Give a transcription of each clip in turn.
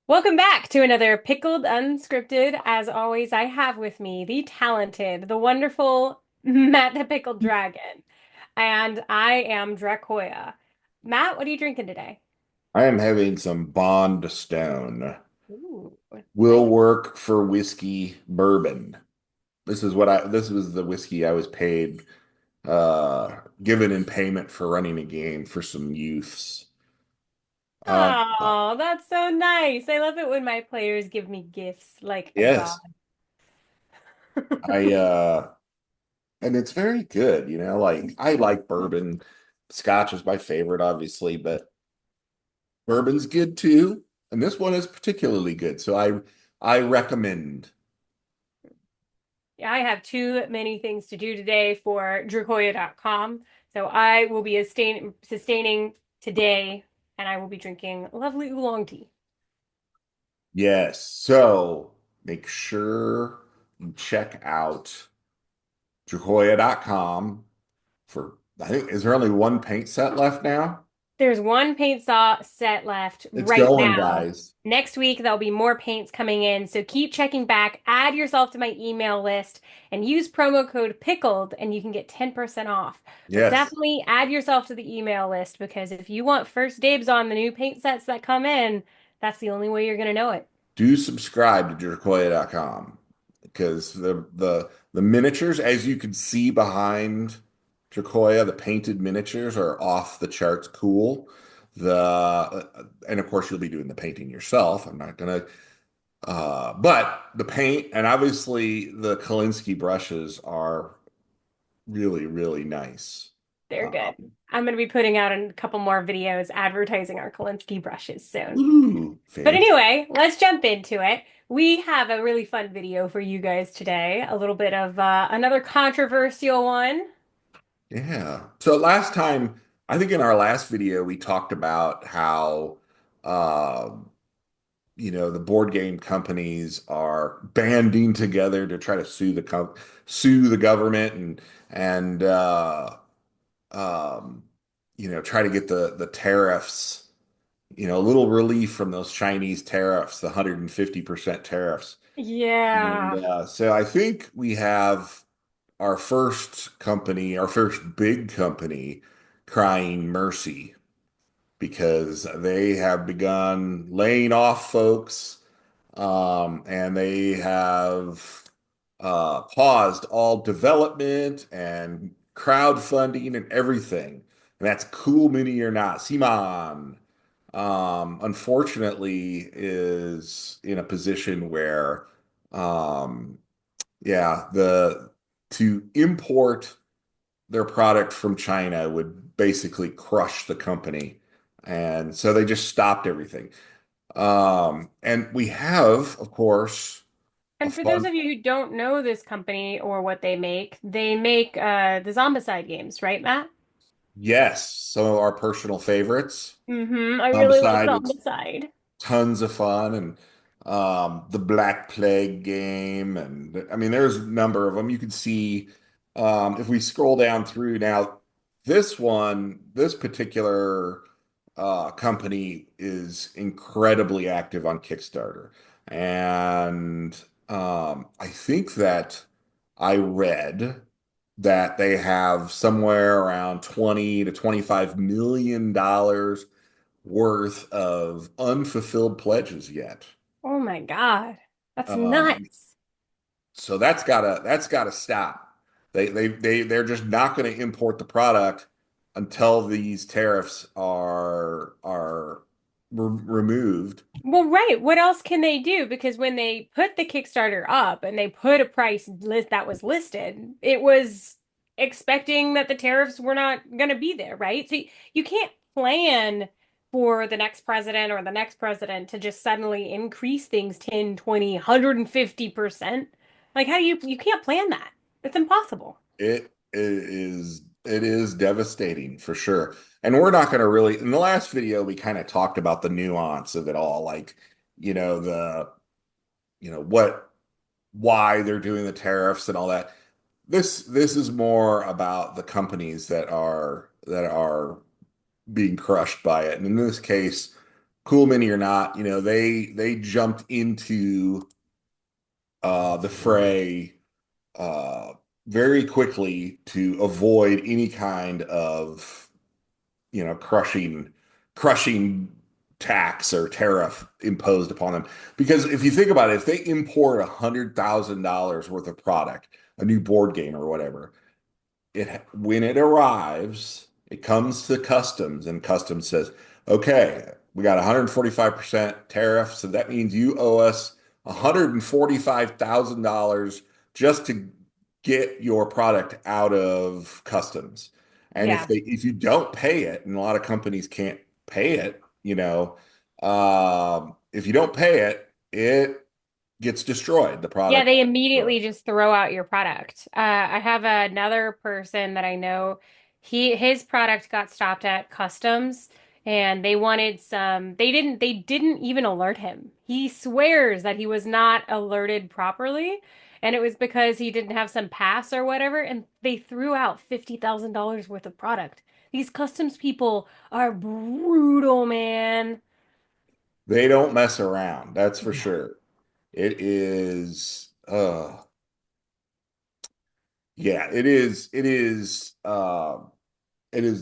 Welcome back to another Pickled Unscripted. As always, I have with me the talented, the wonderful Matt the Pickled Dragon. And I am Dracoya. Matt, what are you drinking today? I am having some Bond Stone. Ooh, Will nice. work for whiskey bourbon. This was the whiskey I was paid given in payment for running a game for some youths. Uh Oh, that's so nice. I love it when my players give me gifts like a god. yes. I and it's very good, like I like bourbon. Scotch is my favorite, obviously, but bourbon's good too. And this one is particularly good. So I recommend. I have too many things to do today for Dracoya.com. So I will be sustaining today and I will be drinking lovely oolong tea. Yes. So make sure you check out Dracoya.com for, I think, is there only one paint set left now? There's one paint saw set left It's right going, now. guys. Next week, there'll be more paints coming in. So keep checking back, add yourself to my email list, and use promo code PICKLED, and you can get 10% off. But Yes. definitely add yourself to the email list because if you want first dibs on the new paint sets that come in, that's the only way you're going to know it. Do subscribe to Dracoya.com because the miniatures, as you can see behind Dracoya, the painted miniatures are off the charts cool. And of course you'll be doing the painting yourself. I'm not gonna but the paint and obviously the Kolinsky brushes are really, really nice. They're good. Um, I'm going to be putting out a couple more videos advertising our Kolinsky brushes soon. ooh, But fancy. anyway, let's jump into it. We have a really fun video for you guys today. A little bit of another controversial one. Yeah. So last time, I think in our last video, we talked about how, uh, the board game companies are banding together to try to sue the government and um, try to get the tariffs, a little relief from those Chinese tariffs, the 150% tariffs. And Yeah, so I think we have our first big company crying mercy because they have begun laying off folks, and they have paused all development and crowdfunding and everything. And that's cool mini or not. CMON, unfortunately, is in a position where, um, yeah, the to import their product from China would basically crush the company. And so they just stopped everything. And we have, of course, a and for those fun. of you who don't know this company or what they make the Zombicide games, right, Matt? Yes, some of our personal favorites. I really love Zombicide. Tons of fun, and the Black Plague game, and I mean there's a number of them. You can see, if we scroll down through now, this particular company is incredibly active on Kickstarter, and I think that I read that they have somewhere around 20 to 25 million dollars worth of unfulfilled pledges yet. Oh my God. That's Um, nuts. so that's gotta stop. They're just not going to import the product until these tariffs are removed. Well, right. What else can they do? Because when they put the Kickstarter up and they put a price list that was listed, it was expecting that the tariffs were not going to be there, right? So you can't plan for the next president or the next president to just suddenly increase things 10, 20, 150%. Like how do you can't plan that. It's impossible. It is devastating for sure. And we're not going to really, in the last video, we kind of talked about the nuance of it all, like, you know, the, what, why they're doing the tariffs and all that. This is more about the companies that are being crushed by it. And in this case, cool mini or not, they jumped into the fray uh, very quickly to avoid any kind of crushing tax or tariff imposed upon them. Because if you think about it, if they import $100,000 worth of product, a new board game or whatever, it when it arrives, it comes to customs, and customs says, okay, we got 145% tariff, so that means you owe us $145,000 just to get your product out of customs. And Yeah. if you don't pay it, and a lot of companies can't pay it, if you don't pay it, it gets destroyed. The Yeah, product they gets destroyed. immediately just throw out your product. I have another person that I know. His product got stopped at customs and they wanted some they didn't even alert him. He swears that he was not alerted properly, and it was because he didn't have some pass or whatever, and they threw out $50,000 worth of product. These customs people are brutal, man. They don't mess around, that's for No. sure. It is yeah, it is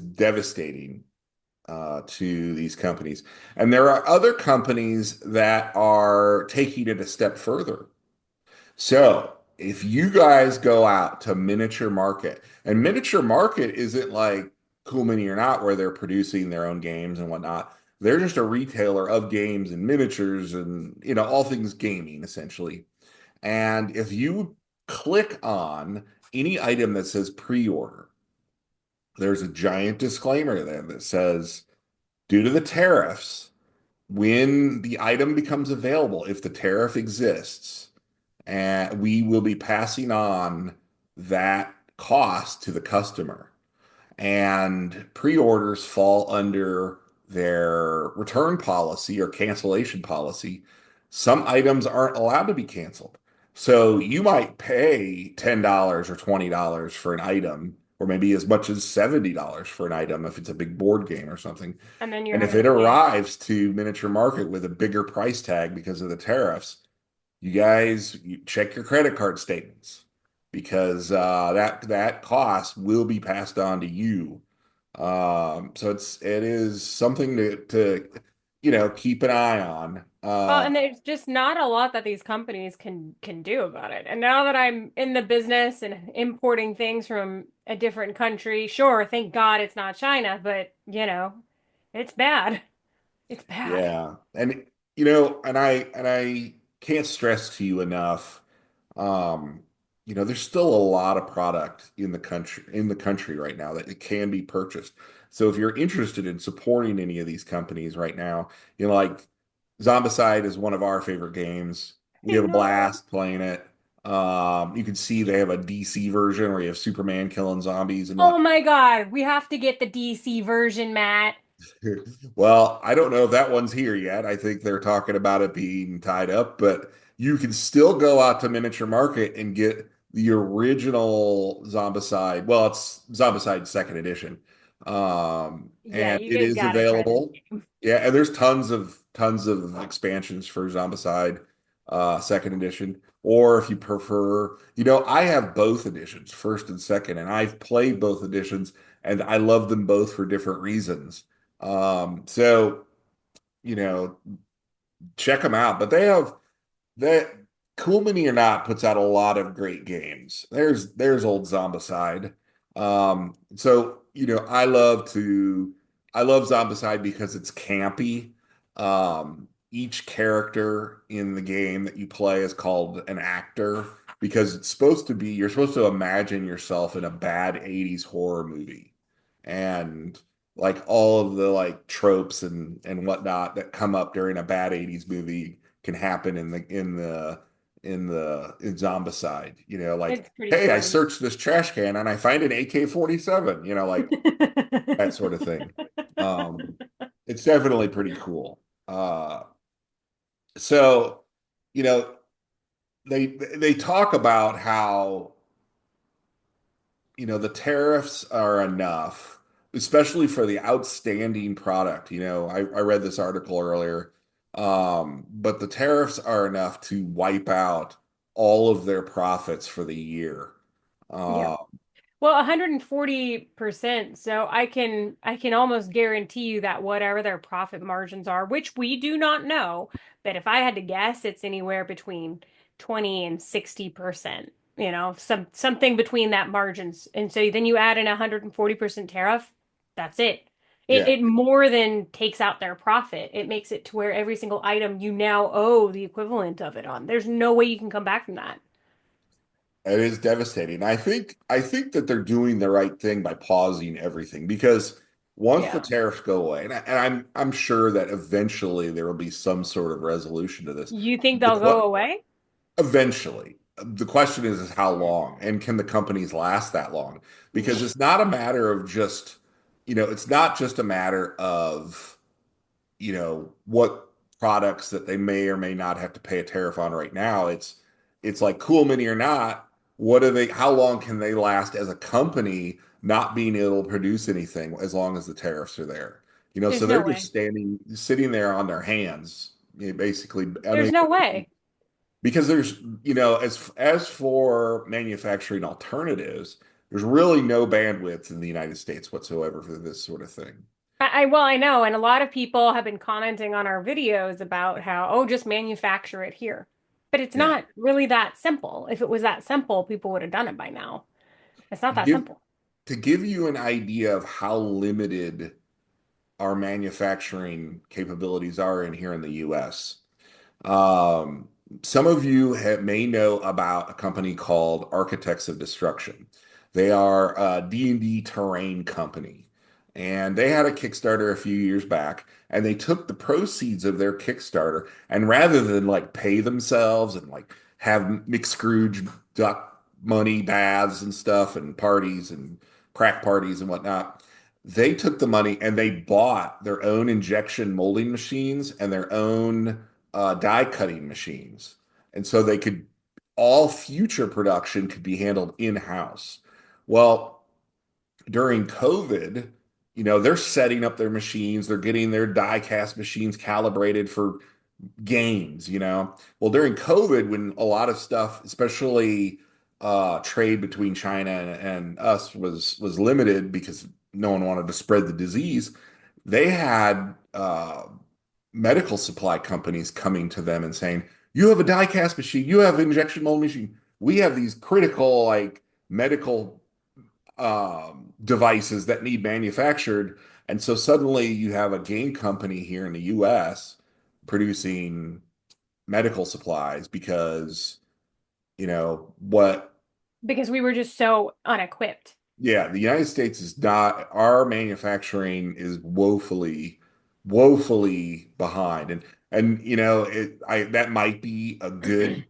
devastating to these companies. And there are other companies that are taking it a step further. So if you guys go out to Miniature Market, and Miniature Market isn't like Cool Mini or Not, where they're producing their own games and whatnot. They're just a retailer of games and miniatures and all things gaming essentially. And if you click on any item that says pre-order, there's a giant disclaimer there that says, due to the tariffs, when the item becomes available, if the tariff exists, and we will be passing on that cost to the customer. And pre-orders fall under their return policy or cancellation policy. Some items aren't allowed to be canceled. So you might pay $10 or $20 for an item, or maybe as much as $70 for an item if it's a big board game or something. And then you're And if having to it pay it. arrives to Miniature Market with a bigger price tag because of the tariffs, you check your credit card statements because that cost will be passed on to you. So it is something to keep an eye on. Well, and there's just not a lot that these companies can do about it. And now that I'm in the business and importing things from a different country, sure, thank God it's not China, but it's bad. It's bad. Yeah, and and I can't stress to you enough. Um, there's still a lot of product in the country right now that it can be purchased. So if you're interested in supporting any of these companies right now, like Zombicide is one of our favorite games. We I have a know. blast playing it. You can see they have a DC version where you have Superman killing zombies and Oh what. my God, we have to get the DC version, Matt. Well, I don't know if that one's here yet. I think they're talking about it being tied up, but you can still go out to Miniature Market and get the original Zombicide. Well, it's Zombicide second edition. Yeah, And you it guys is gotta try this available. game. Yeah, and there's tons of expansions for Zombicide second edition. Or if you prefer, I have both editions, first and second, and I've played both editions and I love them both for different reasons. So, you know, check them out. But they have that Cool Mini or Not puts out a lot of great games. There's old Zombicide. So I love Zombicide because it's campy. Each character in the game that you play is called an actor because you're supposed to imagine yourself in a bad 80s horror movie. And like all of the like tropes and whatnot that come up during a bad 80s movie can happen in Zombicide. Like, It's pretty hey, I fun. searched this trash can and I find an AK-47, like that sort of thing. Um, it's definitely pretty cool. So, you know, they talk about how the tariffs are enough especially for the outstanding product. I read this article earlier, but the tariffs are enough to wipe out all of their profits for the year. Yep. Uh, Well, 140%. So I can almost guarantee you that whatever their profit margins are, which we do not know, but if I had to guess, it's anywhere between 20 and 60%. Something between that margins. And so then you add in a 140% tariff, that's it. It yeah. it more than takes out their profit. It makes it to where every single item you now owe the equivalent of it on. There's no way you can come back from that. It is devastating. I think that they're doing the right thing by pausing everything because once the Yeah. tariffs go away, and I'm sure that eventually there will be some sort of resolution to this. You think The they'll go qu- away? Eventually, the question is how long, and can the companies last that long? Because it's not a matter of just, it's not just a matter of what products that they may or may not have to pay a tariff on right now. It's like cool mini or not, how long can they last as a company not being able to produce anything as long as the tariffs are there? So There's they're no just way. sitting there on their hands, basically There's no unable to, way. because as for manufacturing alternatives, there's really no bandwidth in the United States whatsoever for this sort of thing. Well, I know, and a lot of people have been commenting on our videos about how, oh, just manufacture it here. But it's Yeah. not really that simple. If it was that simple, people would have done it by now. It's not that Give simple. to give you an idea of how limited our manufacturing capabilities are in here in the US. Um, some of you may know about a company called Architects of Destruction. They are a D&D terrain company. And they had a Kickstarter a few years back, and they took the proceeds of their Kickstarter and rather than like pay themselves and like have mixed Scrooge duck money baths and stuff and parties and crack parties and whatnot, they took the money and they bought their own injection molding machines and their own die cutting machines. And so all future production could be handled in-house. Well, during COVID, they're setting up their machines, they're getting their die cast machines calibrated for games. Well, during COVID, when a lot of stuff, especially trade between China and us was limited because no one wanted to spread the disease, they had medical supply companies coming to them and saying, "You have a die cast machine, you have an injection mold machine. We have these critical like medical devices that need manufactured." And so suddenly you have a game company here in the US producing medical supplies because, what, Because we were just so unequipped. yeah, the United States is not, our manufacturing is woefully, woefully behind. That might be a good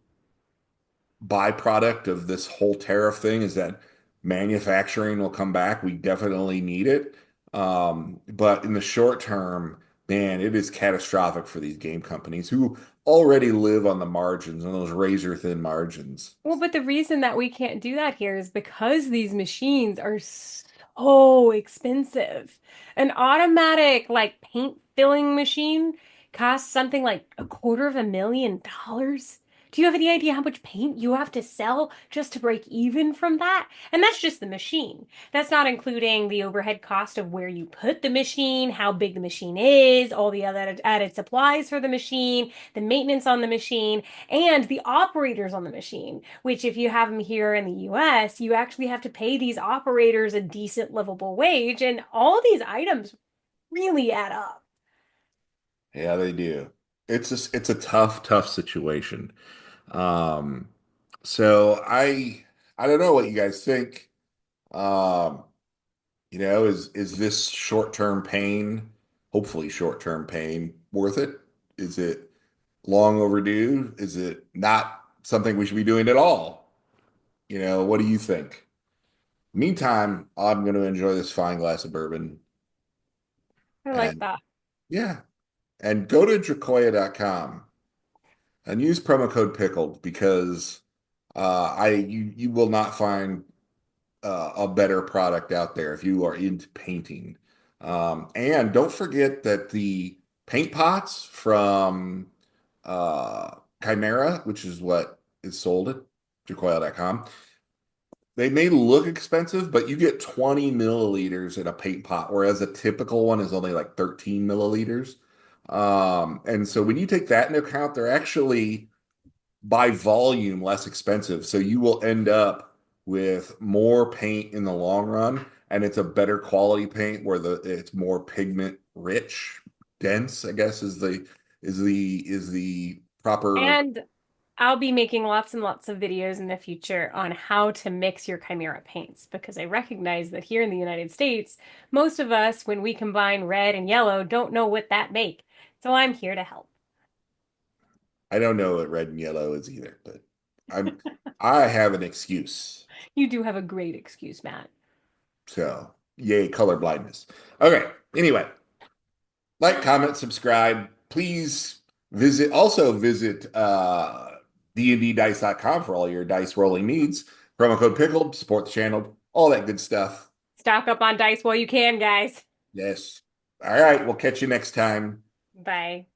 byproduct of this whole tariff thing is that manufacturing will come back. We definitely need it. But in the short term, man, it is catastrophic for these game companies who already live on the margins, on those razor thin margins. Well, but the reason that we can't do that here is because these machines are so expensive. An automatic, like, paint filling machine costs something like $250,000. Do you have any idea how much paint you have to sell just to break even from that? And that's just the machine. That's not including the overhead cost of where you put the machine, how big the machine is, all the other added supplies for the machine, the maintenance on the machine, and the operators on the machine, which if you have them here in the US, you actually have to pay these operators a decent livable wage, and all these items really add up. Yeah, they do. It's a tough, tough situation. Um, so I don't know what you guys think. Um, is this short-term pain, hopefully short-term pain, worth it? Is it long overdue? Is it not something we should be doing at all? What do you think? Meantime, I'm going to enjoy this fine glass of bourbon I like and that. yeah, and go to dracoya.com and use promo code pickled because you will not find a better product out there if you are into painting. And don't forget that the paint pots from Chimera, which is what is sold at Jacoil.com, they may look expensive, but you get 20 milliliters in a paint pot, whereas a typical one is only like 13 milliliters. And so when you take that into account, they're actually by volume less expensive. So you will end up with more paint in the long run, and it's a better quality paint where it's more pigment rich, dense, I guess is the proper. And I'll be making lots and lots of videos in the future on how to mix your Chimera paints because I recognize that here in the United States, most of us, when we combine red and yellow, don't know what that make. So I'm here to help. I don't know what red and yellow is either, but I'm I have an excuse. You do have a great excuse, Matt. So yay, color blindness. Okay. Anyway, like, comment, subscribe. Please visit dnddice.com for all your dice rolling needs. Promo code Pickled, support the channel, all that good stuff. Stock up on dice while you can, guys. Yes. All right, we'll catch you next time. Bye.